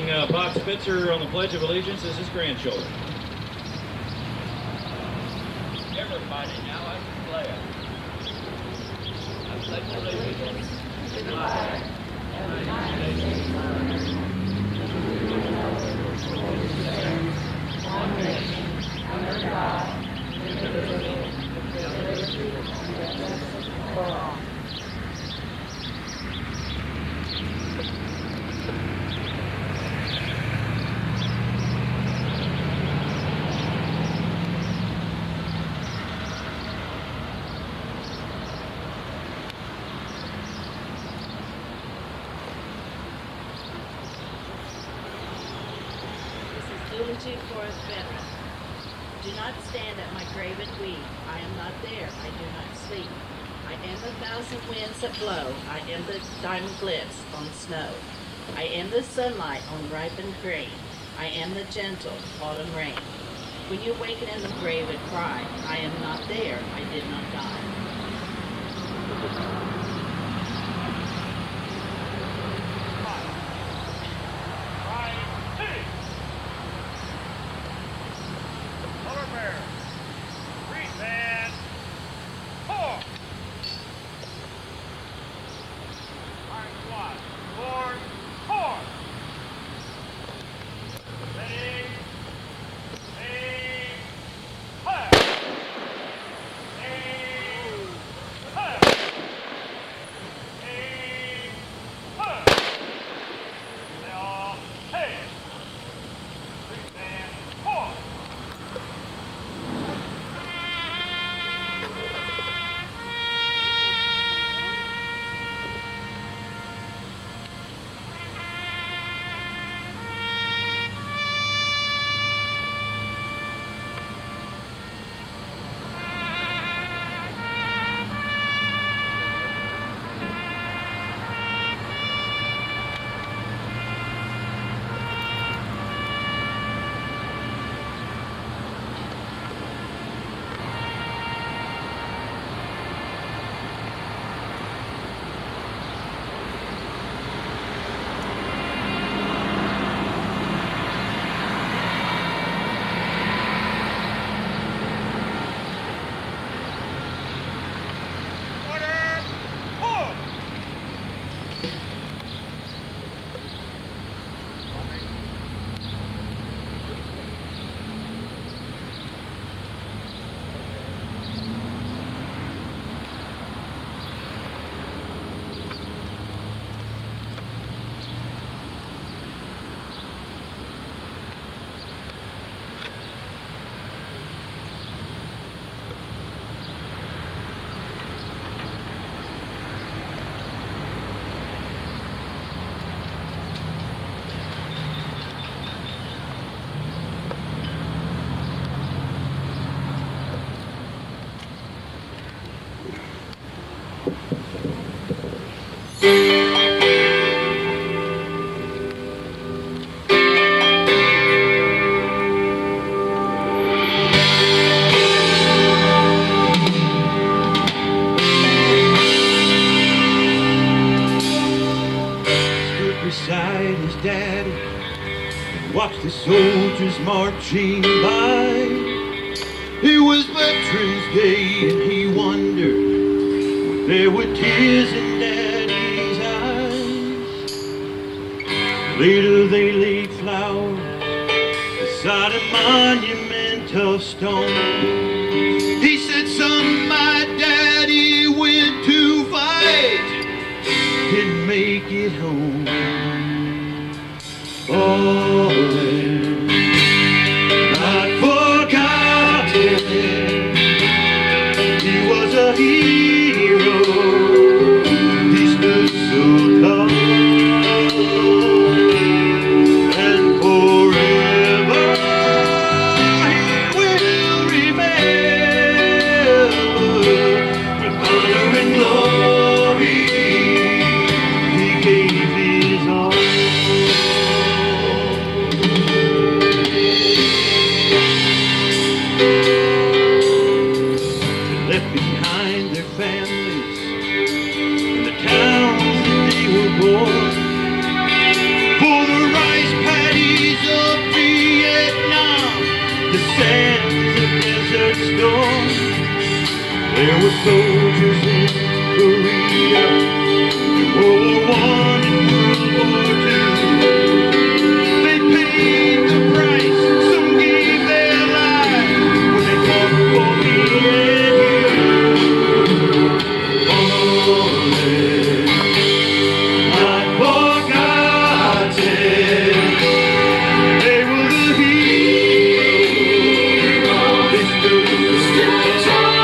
Bob Spitzer on the Pledge of Allegiance as his grandchildren. Everybody now I can play it. I pledge allegiance to the flag of the United States of America, one nation, under God, indivisible, with liberty and justice for all. This is 24th Veteran. Do not stand at my grave and weep. I am not there. I do not sleep. I am the thousand winds that blow. I am the diamond glyphs on snow. I am the sunlight on ripened grain. I am the gentle autumn rain. When you awaken in the grave and cry, I am not there. I did not die. Beside his daddy and watched the soldiers marching by. It was Veterans Day and he wondered if there were tears in Daddy's eyes. Later they laid flowers beside a monument of stone. He said, "Son, my daddy went to fight, didn't make it home." Fallen, not forgotten, he was a hero, he stood so tall, and forever he will remember with honor and glory. He gave his There were soldiers in Korea, in World War I and World War II. They paid the price, some gave their lives when they fought for me and you. Fallen, not forgotten. They were the heroes. They stood tall.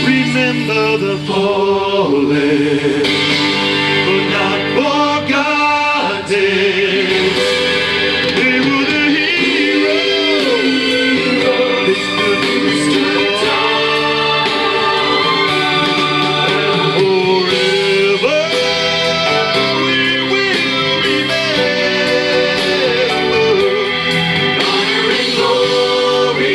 Remember the fallen, but not forgotten. They were the heroes. They stood tall. Forever we will remember. Honor and glory.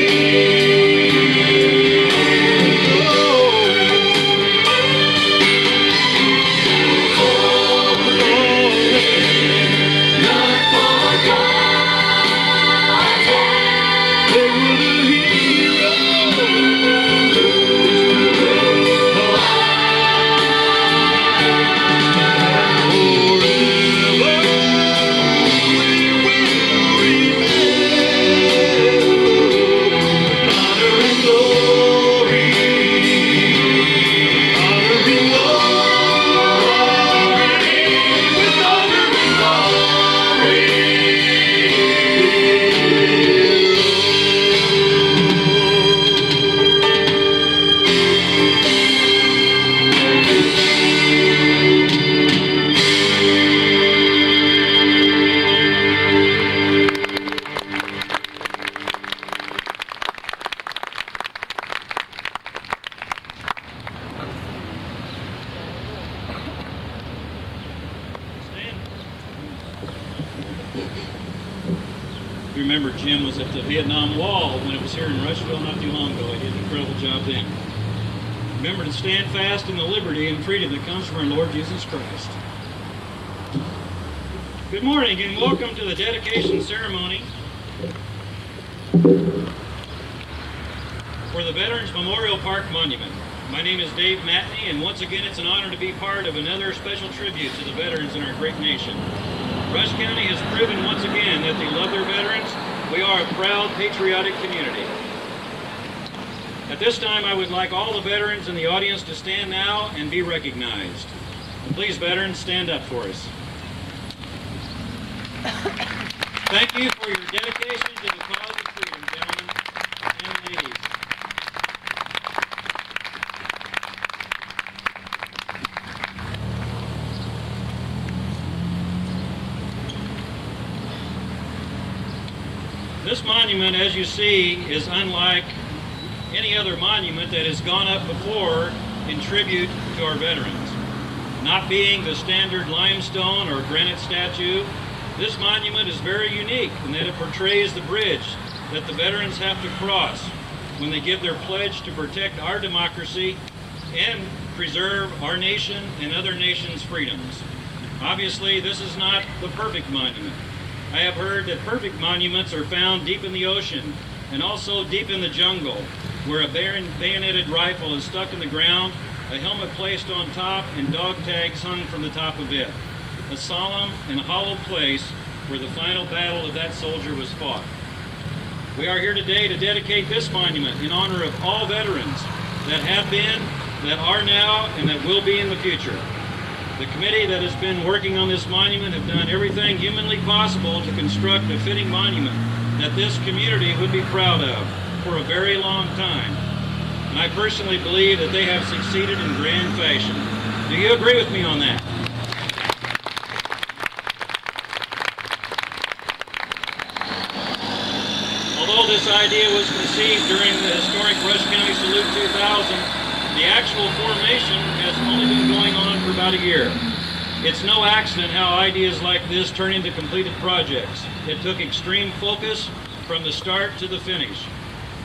You remember Jim was at the Vietnam Wall when it was here in Rushville not too long ago. He did an incredible job then. Remember to stand fast in the liberty and freedom that comes from our Lord Jesus Christ. Good morning and welcome to the dedication ceremony for the Veterans Memorial Park Monument. My name is Dave Matney, and once again it's an honor to be part of another special tribute to the veterans in our great nation. Rush County has proven once again that they love their veterans. We are a proud, patriotic community. At this time, I would like all the veterans in the audience to stand now and be recognized. And please, veterans, stand up for us. Thank you for your dedication to the cause of freedom, gentlemen and ladies. This monument, as you see, is unlike any other monument that has gone up before in tribute to our veterans. Not being the standard limestone or granite statue, this monument is very unique in that it portrays the bridge that the veterans have to cross when they give their pledge to protect our democracy and preserve our nation and other nations' freedoms. Obviously, this is not the perfect monument. I have heard that perfect monuments are found deep in the ocean and also deep in the jungle, where a bayoneted rifle is stuck in the ground, a helmet placed on top, and dog tags hung from the top of it. A solemn and hollow place where the final battle of that soldier was fought. We are here today to dedicate this monument in honor of all veterans that have been, that are now, and that will be in the future. The committee that has been working on this monument have done everything humanly possible to construct a fitting monument that this community would be proud of for a very long time. And I personally believe that they have succeeded in grand fashion. Do you agree with me on that? Although this idea was conceived during the historic Rush County Salute 2000, the actual formation has only been going on for about a year. It's no accident how ideas like this turn into completed projects. It took extreme focus from the start to the finish.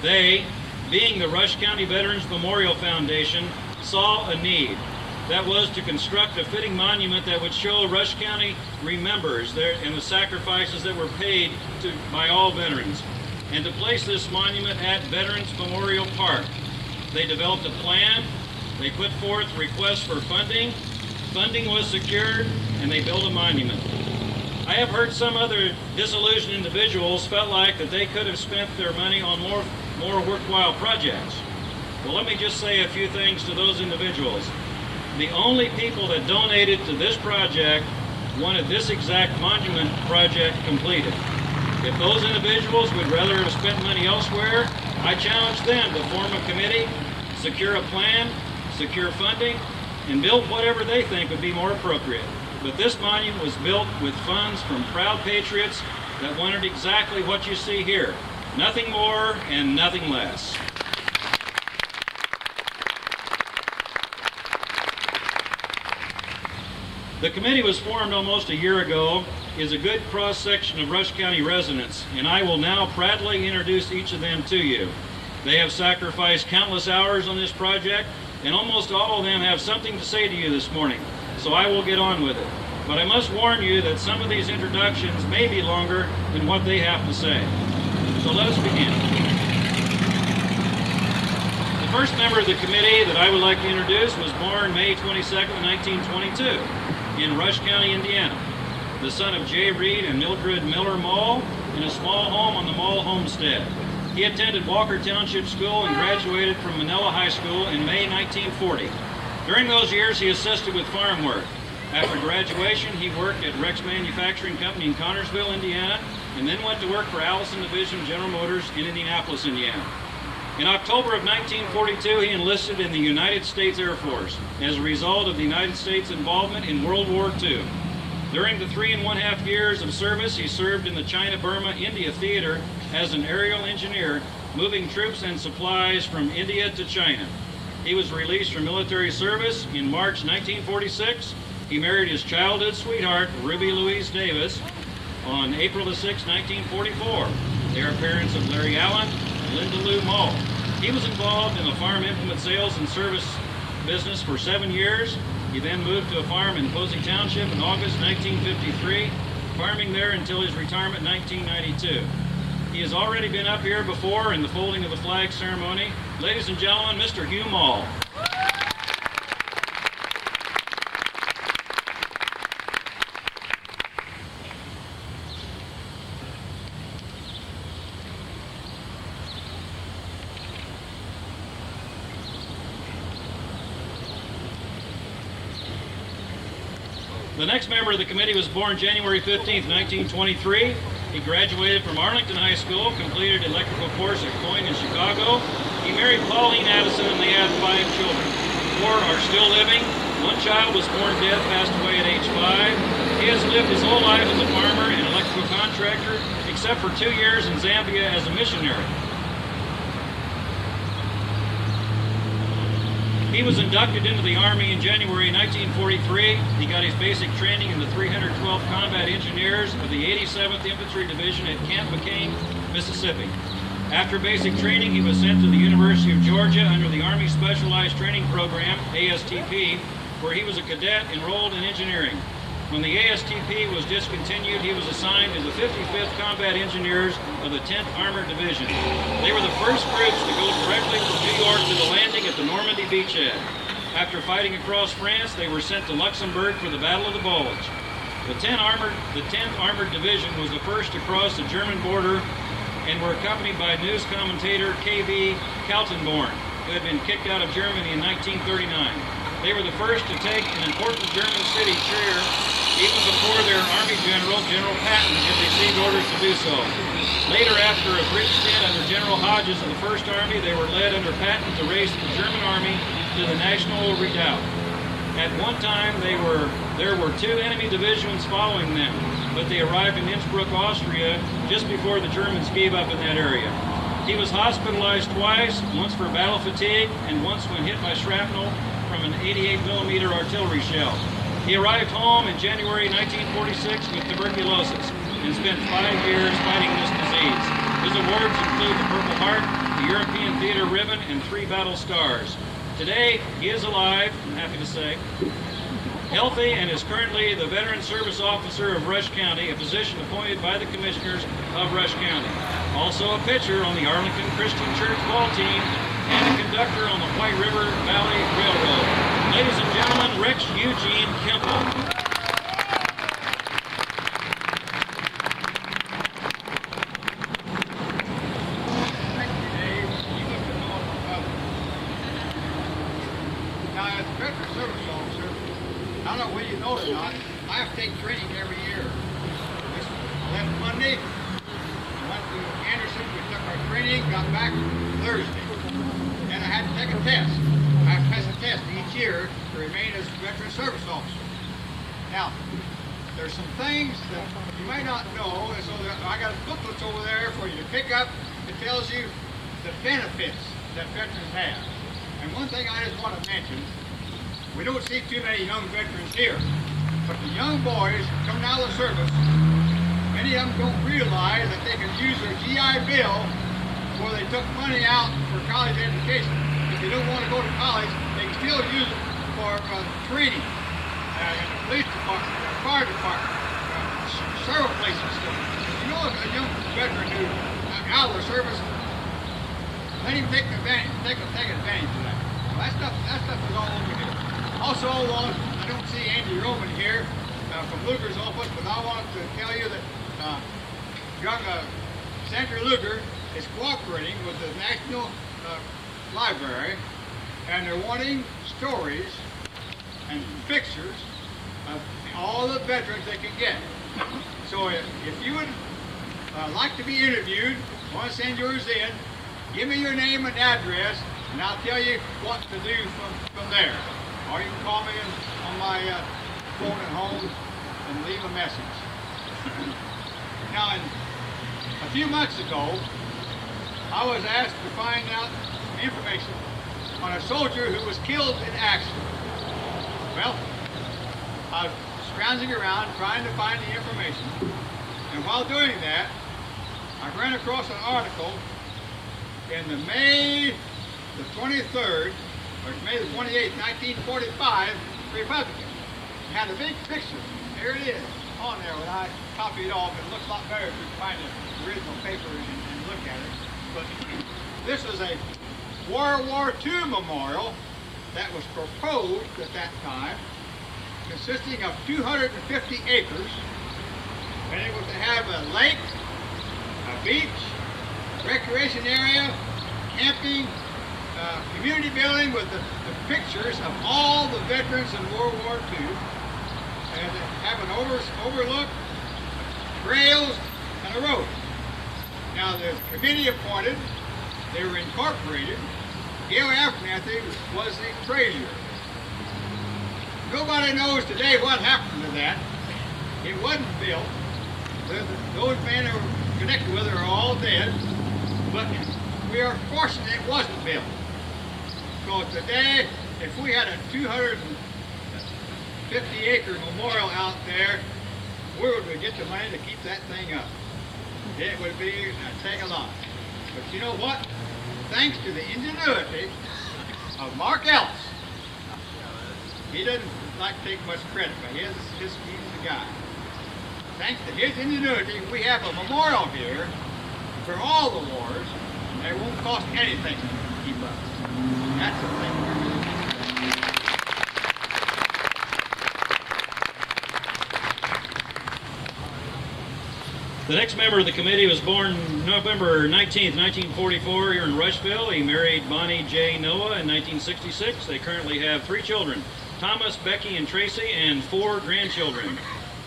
They, being the Rush County Veterans Memorial Foundation, saw a need. That was to construct a fitting monument that would show Rush County remembers and the sacrifices that were paid by all veterans, and to place this monument at Veterans Memorial Park. They developed a plan, they put forth requests for funding was secured, and they built a monument. I have heard some other disillusioned individuals felt like that they could have spent their money on more worthwhile projects. Well, let me just say a few things to those individuals. The only people that donated to this project wanted this exact monument project completed. If those individuals would rather have spent money elsewhere, I challenge them to form a committee, secure a plan, secure funding, and build whatever they think would be more appropriate. But this monument was built with funds from proud patriots that wanted exactly what you see here. Nothing more and nothing less. The committee was formed almost a year ago, is a good cross-section of Rush County residents, and I will now proudly introduce each of them to you. They have sacrificed countless hours on this project, and almost all of them have something to say to you this morning, so I will get on with it. But I must warn you that some of these introductions may be longer than what they have to say. So let us begin. The first member of the committee that I would like to introduce was born May 22nd, 1922 in Rush County, Indiana, the son of J. Reed and Mildred Miller Mall in a small home on the Mall homestead. He attended Walker Township School and graduated from Manila High School in May 1940. During those years, he assisted with farm work. After graduation, he worked at Rex Manufacturing Company in Connersville, Indiana, and then went to work for Allison Division General Motors in Indianapolis, Indiana. In October of 1942, he enlisted in the United States Air Force as a result of the United States' involvement in World War II. During the 3.5 years of service, he served in the China-Burma-India theater as an aerial engineer, moving troops and supplies from India to China. He was released from military service in March 1946. He married his childhood sweetheart, Ruby Louise Davis, on April 6, 1944. They are parents of Larry Allen and Linda Lou Mull. He was involved in the farm implement sales and service business for 7 years. He then moved to a farm in Posey Township in August 1953, farming there until his retirement in 1992. He has already been up here before in the folding of the flag ceremony. Ladies and gentlemen, Mr. Hugh Mull. The next member of the committee was born January 15, 1923. He graduated from Arlington High School, completed electrical course at Coyne in Chicago. He married Pauline Addison and they had 5 children. 4 are still living. 1 child was born dead, passed away at age 5. He has lived his whole life as a farmer and electrical contractor, except for 2 years in Zambia as a missionary. He was inducted into the Army in January 1943. He got his basic training in the 312th Combat Engineers of the 87th Infantry Division at Camp McCain, Mississippi. After basic training, he was sent to the University of Georgia under the Army Specialized Training Program, ASTP, where he was a cadet enrolled in engineering. When the ASTP was discontinued, he was assigned to the 55th Combat Engineers of the 10th Armored Division. They were the first groups to go directly from New York to the landing at the Normandy beachhead. After fighting across France, they were sent to Luxembourg for the Battle of the Bulge. The 10th Armored Division was the first to cross the German border and were accompanied by news commentator K.V. Kaltenborn, who had been kicked out of Germany in 1939. They were the first to take an important German city, Trier, even before their army general, General Patton, had received orders to do so. Later, after a brief stint under General Hodges of the First Army, they were led under Patton to race the German army to the National Redoubt. At one time, there were 2 enemy divisions following them, but they arrived in Innsbruck, Austria, just before the Germans gave up in that area. He was hospitalized twice, once for battle fatigue and once when hit by shrapnel from an 88mm artillery shell. He arrived home in January 1946 with tuberculosis and spent 5 years fighting this disease. His awards include the Purple Heart, the European Theater Ribbon, and 3 battle stars. Today, he is alive, I'm happy to say, healthy, and is currently the Veteran Service Officer of Rush County, a position appointed by the Commissioners of Rush County. Also a pitcher on the Arlington Christian Church ball team and a conductor on the White River Valley Railroad. Ladies and gentlemen, Rex Eugene Kemple. Now, as a veteran service officer, I don't know whether you know it or not, I have to take training every year. I left Monday, went to Anderson, we took our training, got back Thursday. And I had to take a test. I have to pass a test each year to remain as a veteran service officer. Now, there's some things that you may not know, and so I got booklets over there for you to pick up. It tells you the benefits that veterans have. And one thing I just want to mention, we don't see too many young veterans here, but the young boys coming out of the service, many of them don't realize that they can use their GI Bill before they took money out for college education. If they don't want to go to college, they can still use it for training in the police department, the fire department, several places. So, you know, a young veteran who out of the service, let him take advantage of that. That stuff is all over here. Also, I don't see Andy Roman here from Luger's office, but I wanted to tell you that young Senator Luger is cooperating with the National Library, and they're wanting stories and pictures of all the veterans they can get. So if you would like to be interviewed, want to send yours in, give me your name and address, and I'll tell you what to do from there. Or you can call me on my phone at home and leave a message. Now, a few months ago, I was asked to find out information on a soldier who was killed in action. Well, I was scrounging around trying to find the information, and while doing that, I ran across an article in the May the 23rd, or May the 28th, 1945, Republican. It had a big picture. Here it is on there when I copied it off. It looks a lot better if you can find the original paper and look at it. But this is a World War II memorial that was proposed at that time, consisting of 250 acres, and it was to have a lake, a beach, recreation area, camping, community building with the pictures of all the veterans in World War II, and have an overlook, trails, and a road. Now the committee appointed, they were incorporated. Gail Abernathy was the treasurer. Nobody knows today what happened to that. It wasn't built. Those men who were connected with it are all dead, but we are fortunate it wasn't built. So today, if we had a 250-acre memorial out there, where would we get the money to keep that thing up? It would be take a lot. But you know what? Thanks to the ingenuity of Mark Ellis, he doesn't like to take much credit, but he's the guy. Thanks to his ingenuity, we have a memorial here for all the wars, and it won't cost anything to keep up. That's the thing we're doing. The next member of the committee was born November 19th, 1944 here in Rushville. He married Bonnie J. Noah in 1966. They currently have 3 children, Thomas, Becky, and Tracy, and 4 grandchildren.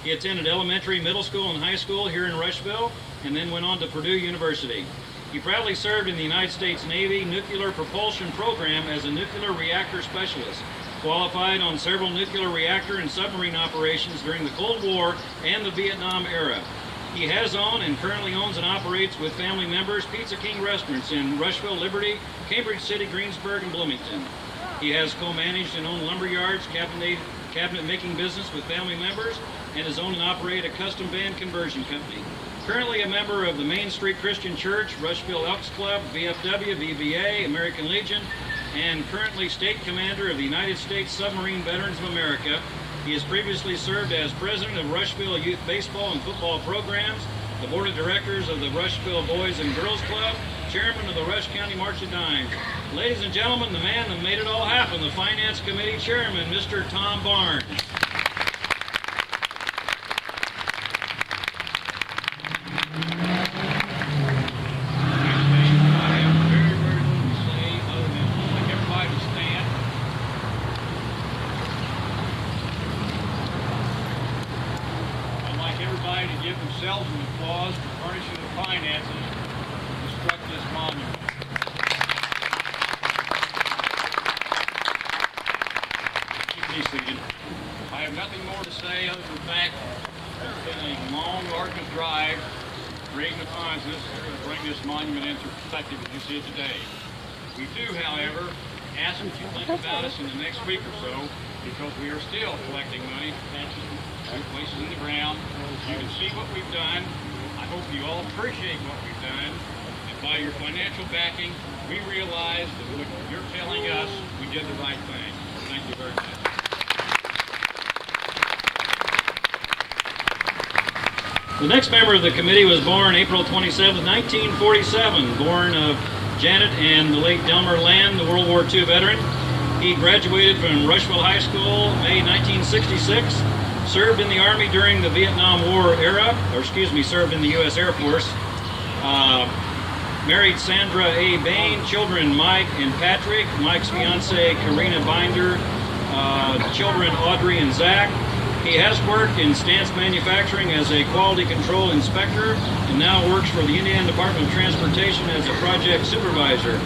He attended elementary, middle school, and high school here in Rushville, and then went on to Purdue University. He proudly served in the United States Navy Nuclear Propulsion Program as a nuclear reactor specialist, qualified on several nuclear reactor and submarine operations during the Cold War and the Vietnam era. He has owned and currently owns and operates with family members Pizza King restaurants in Rushville, Liberty, Cambridge City, Greensburg, and Bloomington. He has co-managed and owned lumber yards, cabinet making business with family members, and has owned and operated a custom van conversion company. Currently a member of the Main Street Christian Church, Rushville Elks Club, VFW, VBA, American Legion, and currently State Commander of the United States Submarine Veterans of America. He has previously served as President of Rushville Youth Baseball and Football Programs, the Board of Directors of the Rushville Boys and Girls Club, Chairman of the Rush County March of Dimes. Ladies and gentlemen, the man that made it all happen, the Finance Committee Chairman, Mr. Tom Barnes. To give themselves an applause for furnishing the finances to construct this monument. You can be seated. I have nothing more to say other than the fact that it's been a long, arduous drive creating the funds necessary to bring this monument into perspective as you see it today. We do, however, ask that you think about us in the next week or so, because we are still collecting money, places in the ground. You can see what we've done. I hope you all appreciate what we've done. And by your financial backing, we realize that what you're telling us, we did the right thing. Thank you very much. The next member of the committee was born April 27, 1947, born of Janet and the late Delmer Land, the World War II veteran. He graduated from Rushville High School May 1966. Served in the Army during the Vietnam War era, served in the U.S. Air Force. Married Sandra A. Bain, children Mike and Patrick, Mike's fiancee Karina Binder, children Audrey and Zach. He has worked in stance manufacturing as a quality control inspector and now works for the Indiana Department of Transportation as a project supervisor.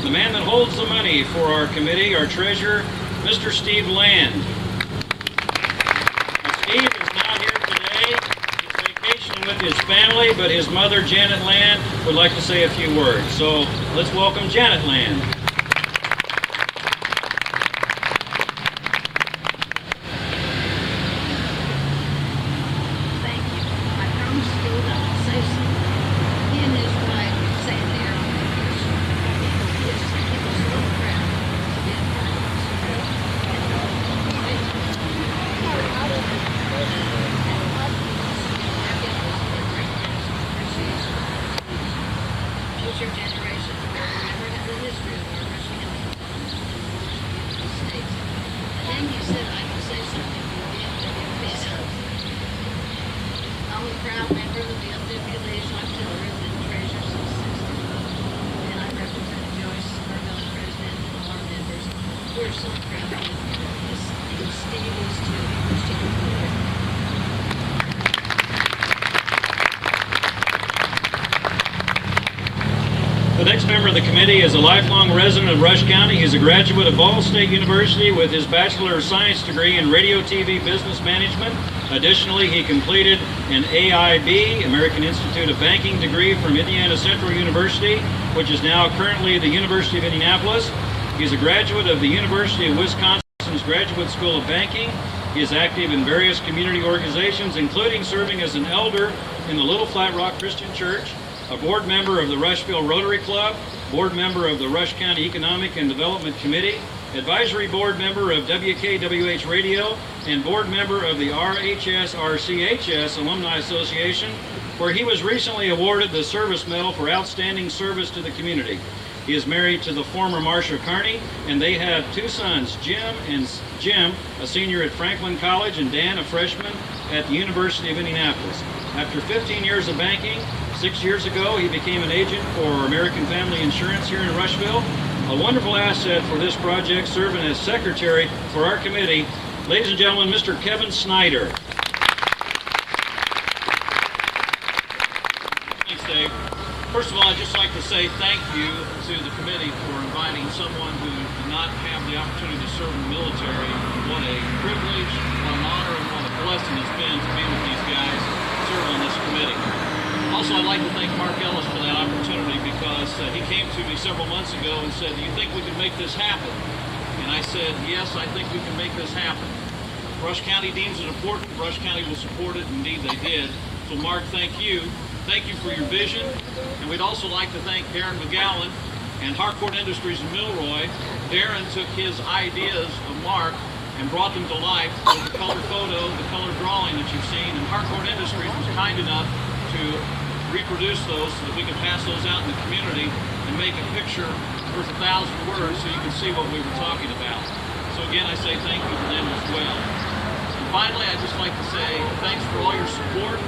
The man that holds the money for our committee, our treasurer, Mr. Steve Land. Steve is not here today. He's vacationing with his family, but his mother, Janet Land, would like to say a few words. So let's welcome Janet Land. Thank you. I promised you that I'll say something. He and his wife sat there on the beach. He was so proud to be a part of this trip. Future generations will remember the history of our Rushing State. And then he said I could say something for you if he's I'm a proud member of the VFW Liaison Auxiliary and treasurer since 60. And I represent Joyce, our village president, and all our members. We're so proud of you. Steve is too. The next member of the committee is a lifelong resident of Rush County. He's a graduate of Ball State University with his Bachelor of Science degree in Radio TV Business Management. Additionally, he completed an AIB, American Institute of Banking degree from Indiana Central University, which is now currently the University of Indianapolis. He's a graduate of the University of Wisconsin's Graduate School of Banking. He is active in various community organizations, including serving as an elder in the Little Flat Rock Christian Church, a board member of the Rushville Rotary Club, board member of the Rush County Economic and Development Committee, advisory board member of WKWH Radio, and board member of the RHS-RCHS Alumni Association, where he was recently awarded the Service Medal for outstanding service to the community. He is married to the former Marsha Carney, and they have two sons, Jim, a senior at Franklin College, and Dan, a freshman at the University of Indianapolis. After 15 years of banking, 6 years ago, he became an agent for American Family Insurance here in Rushville. A wonderful asset for this project, serving as secretary for our committee. Ladies and gentlemen, Mr. Kevin Snyder. Thanks, Dave. First of all, I'd just like to say thank you to the committee for inviting someone who did not have the opportunity to serve in the military. What a privilege, what an honor, and what a blessing it's been to be with these guys, serve on this committee. Also, I'd like to thank Mark Ellis for that opportunity because he came to me several months ago and said, "Do you think we can make this happen?" And I said, "Yes, I think we can make this happen." Rush County deems it important. Rush County will support it. Indeed, they did. So, Mark, thank you. Thank you for your vision. And we'd also like to thank Darren McGowan and Harcourt Industries in Milroy. Darren took his ideas of Mark and brought them to life with the color photo, the color drawing that you've seen. And Harcourt Industries was kind enough to reproduce those so that we can pass those out in the community and make a picture worth 1,000 words so you can see what we were talking about. So again, I say thank you to them as well. And finally, I'd just like to say thanks for all your support.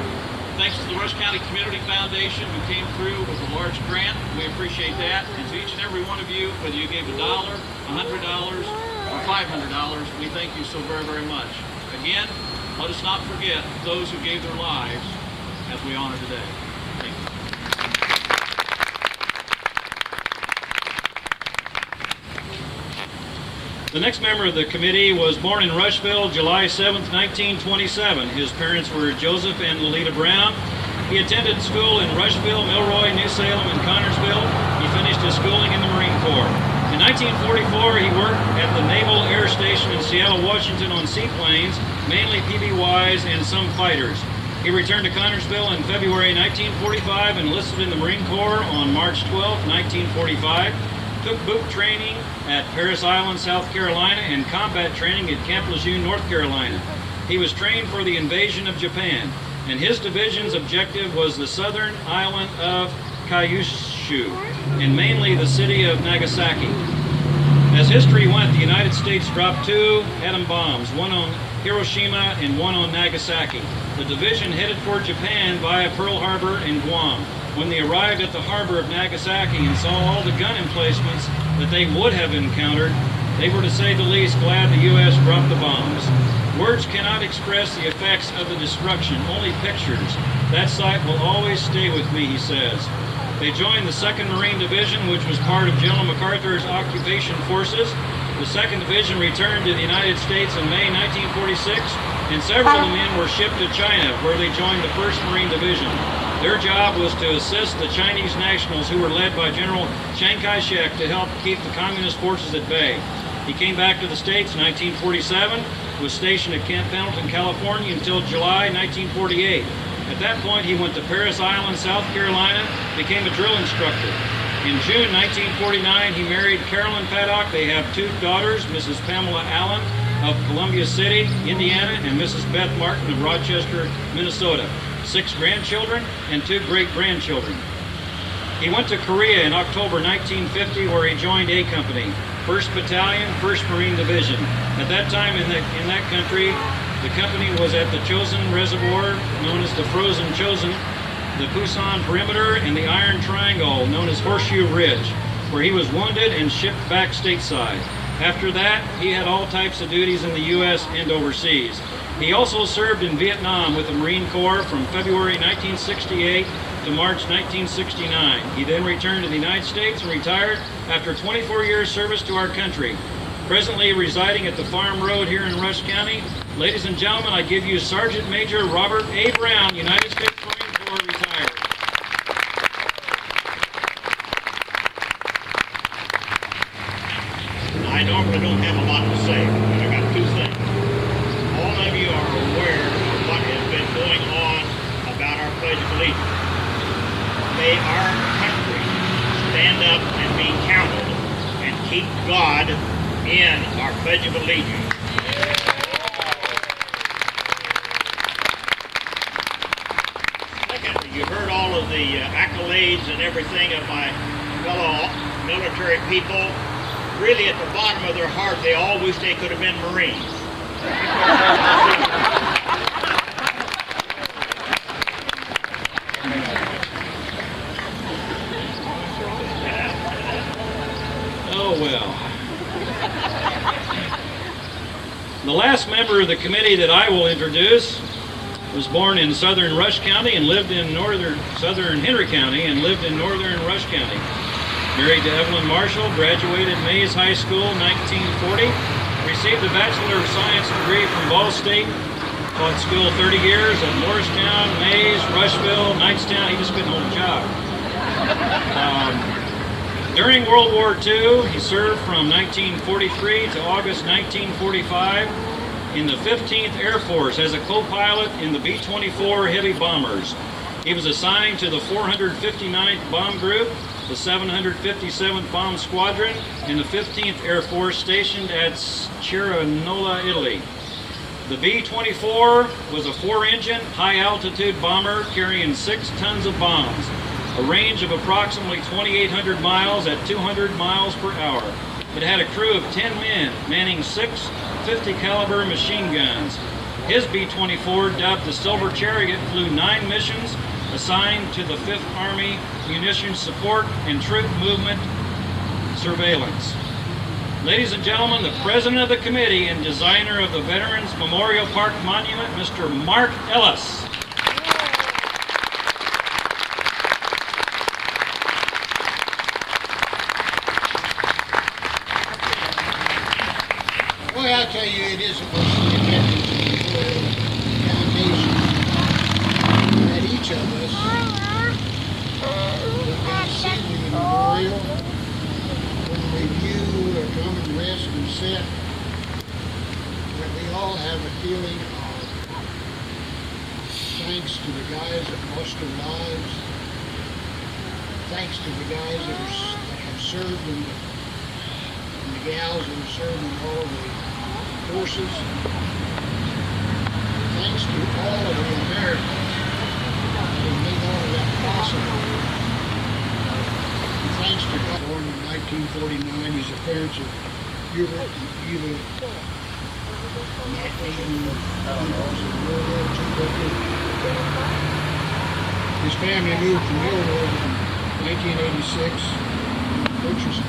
Thanks to the Rush County Community Foundation who came through with a large grant. We appreciate that. And to each and every one of you, whether you gave $1, $100, or $500, we thank you so very, very much. Again, let us not forget those who gave their lives as we honor today. Thank you. The next member of the committee was born in Rushville, July 7th, 1927. His parents were Joseph and Lolita Brown. He attended school in Rushville, Milroy, New Salem, and Connersville. He finished his schooling in the Marine Corps. In 1944, he worked at the Naval Air Station in Seattle, Washington on seaplanes, mainly PBYs and some fighters. He returned to Connersville in February 1945 and enlisted in the Marine Corps on March 12, 1945. Took boot training at Parris Island, South Carolina, and combat training at Camp Lejeune, North Carolina. He was trained for the invasion of Japan, and his division's objective was the southern island of Kyushu, and mainly the city of Nagasaki. As history went, the United States dropped 2 atom bombs, one on Hiroshima and one on Nagasaki. The division headed for Japan via Pearl Harbor and Guam. When they arrived at the harbor of Nagasaki and saw all the gun emplacements that they would have encountered, they were, to say the least, glad the U.S. dropped the bombs. Words cannot express the effects of the destruction, only pictures. That sight will always stay with me, he says. They joined the 2nd Marine Division, which was part of General MacArthur's occupation forces. The 2nd Division returned to the United States in May 1946, and several of the men were shipped to China, where they joined the 1st Marine Division. Their job was to assist the Chinese nationals who were led by General Chiang Kai-shek to help keep the communist forces at bay. He came back to the States in 1947, was stationed at Camp Pendleton, California until July 1948. At that point, he went to Parris Island, South Carolina, became a drill instructor. In June 1949, he married Carolyn Paddock. They have 2 daughters, Mrs. Pamela Allen of Columbia City, Indiana, and Mrs. Beth Martin of Rochester, Minnesota. 6 grandchildren and 2 great-grandchildren. He went to Korea in October 1950, where he joined A Company, 1st Battalion, 1st Marine Division. At that time in that country, the company was at the Chosin Reservoir, known as the Frozen Chosin, the Pusan Perimeter, and the Iron Triangle, known as Horseshoe Ridge, where he was wounded and shipped back stateside. After that, he had all types of duties in the U.S. and overseas. He also served in Vietnam with the Marine Corps from February 1968 to March 1969. He then returned to the United States and retired after 24 years service to our country. Presently residing at the Farm Road here in Rush County, ladies and gentlemen, I give you Sergeant Major Robert A. Brown, United States Marine Corps, retired. I normally don't have a lot to say, but I got 2 things. All of you are aware of what has been going on about our Pledge of Allegiance. May our country stand up and be counted and keep God in our Pledge of Allegiance. Secondly, you the accolades and everything of my fellow military people, really at the bottom of their heart, they all wish they could have been Marines. Oh, well. The last member of the committee that I will introduce was born in southern Rush County and lived in southern Henry County and lived in northern Rush County. Married to Evelyn Marshall, graduated Mays High School 1940, received a Bachelor of Science degree from Ball State, taught school 30 years at Morristown, Mays, Rushville, Knightstown. He just couldn't hold a job. During World War II, he served from 1943 to August 1945 in the 15th Air Force as a co-pilot in the B-24 heavy bombers. He was assigned to the 459th Bomb Group, the 757th Bomb Squadron, and the 15th Air Force stationed at Cernola, Italy. The B-24 was a 4-engine, high-altitude bomber carrying 6 tons of bombs, a range of approximately 2,800 miles at 200 miles per hour. It had a crew of 10 men manning 6 50 caliber machine guns. His B-24, dubbed the Silver Chariot, flew 9 missions assigned to the 5th Army Munitions Support and Troop Movement Surveillance. Ladies and gentlemen, the President of the Committee and designer of the Veterans Memorial Park Monument, Mr. Mark Ellis. Boy, I tell you, it is supposed to be a foundation that each of us will see the memorial, when we review or come and rest and sit, that we all have a feeling of thanks to the guys that lost their lives, thanks to the guys that have served in the gals that have served in all the forces. Thanks to all of the Americans who made all of that possible. And thanks to God, born in 1949, he's the parents of Eva Matt Eaton, his family moved from Millward in 1986, purchased